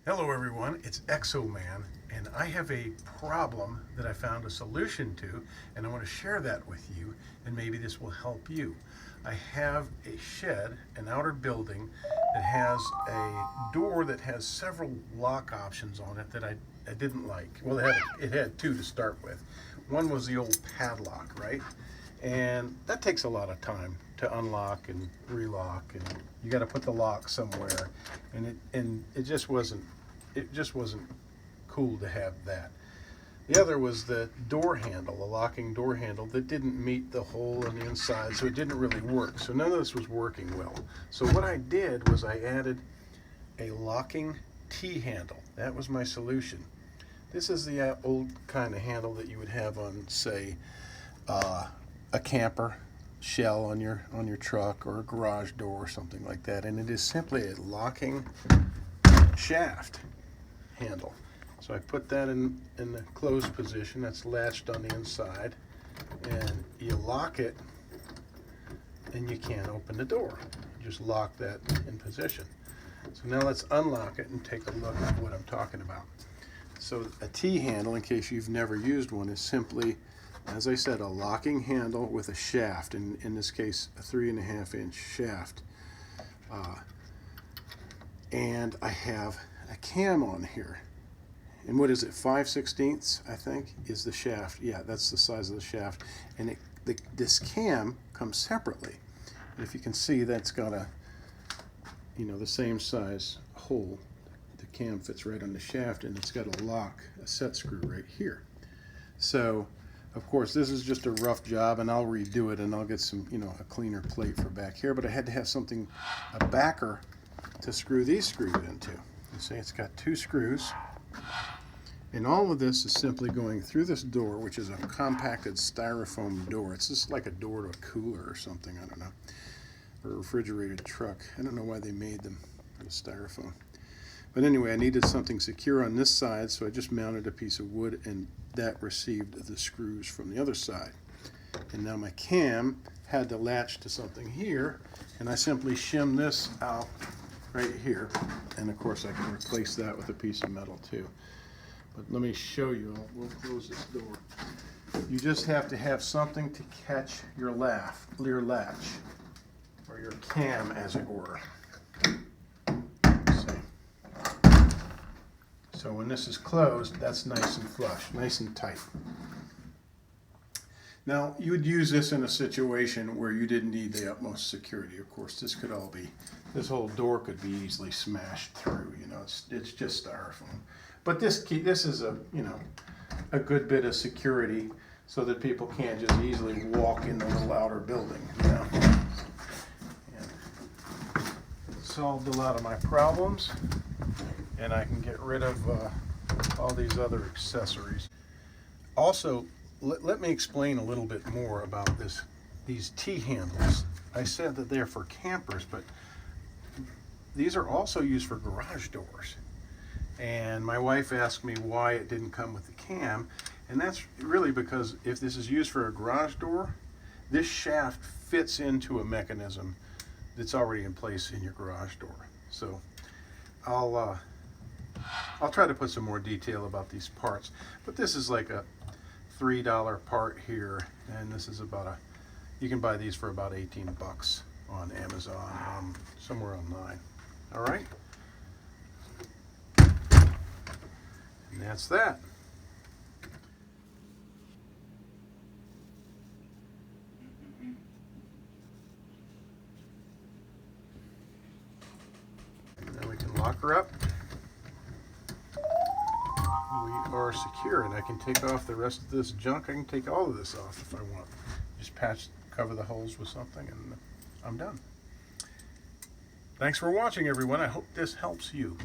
Hello everyone, it's Exoman, and I have a problem that I found a solution to, and I want to share that with you, and maybe this will help you. I have a shed, an outer building, that has a door that has several lock options on it that I didn't like. Well, it had two to start with. One was the old padlock, right? And that takes a lot of time to unlock and relock, and you got to put the lock somewhere, and it just wasn't cool to have that. The other was the door handle, a locking door handle that didn't meet the hole on the inside, so it didn't really work. So none of this was working well. So what I did was I added a locking T-handle. That was my solution. This is the old kind of handle that you would have on, say, a camper shell on your truck, or a garage door or something like that, and it is simply a locking shaft handle. So I put that in the closed position. That's latched on the inside, and you lock it and you can't open the door. You just lock that in position. So now let's unlock it and take a look at what I'm talking about. So a T-handle, in case you've never used one, is simply, as I said, a locking handle with a shaft, in this case a 3.5-inch shaft. And I have a cam on here. And what is it, 5/16, I think, is the shaft. Yeah, that's the size of the shaft. And this cam comes separately. And if you can see, that's got the same size hole. The cam fits right on the shaft, and it's got a lock, a set screw right here. So, of course, this is just a rough job, and I'll redo it, and I'll get some, a cleaner plate for back here. But I had to have something, a backer, to screw these screws into. You see, it's got two screws, and all of this is simply going through this door, which is a compacted styrofoam door. It's just like a door to a cooler or something, I don't know, or a refrigerated truck. I don't know why they made them out of styrofoam. But anyway, I needed something secure on this side, so I just mounted a piece of wood, and that received the screws from the other side. And now my cam had to latch to something here, and I simply shim this out right here. And of course I can replace that with a piece of metal too. But let me show you. We'll close this door. You just have to have something to catch your latch, or your cam, as it were. So when this is closed, that's nice and flush, nice and tight. Now, you would use this in a situation where you didn't need the utmost security. Of course, this whole door could be easily smashed through. It's just styrofoam. But this is a good bit of security, so that people can't just easily walk in the little outer building. And it solved a lot of my problems, and I can get rid of all these other accessories. Also, let me explain a little bit more about these T-handles. I said that they're for campers, but these are also used for garage doors. And my wife asked me why it didn't come with the cam, and that's really because if this is used for a garage door, this shaft fits into a mechanism that's already in place in your garage door. So I'll try to put some more detail about these parts, but this is like a $3 part here, and this is you can buy these for about 18 bucks on Amazon, somewhere online. All right, and that's that. And then we can lock her up. We are secure, and I can take off the rest of this junk. I can take all of this off if I want. Just cover the holes with something, and I'm done. Thanks for watching, everyone. I hope this helps you.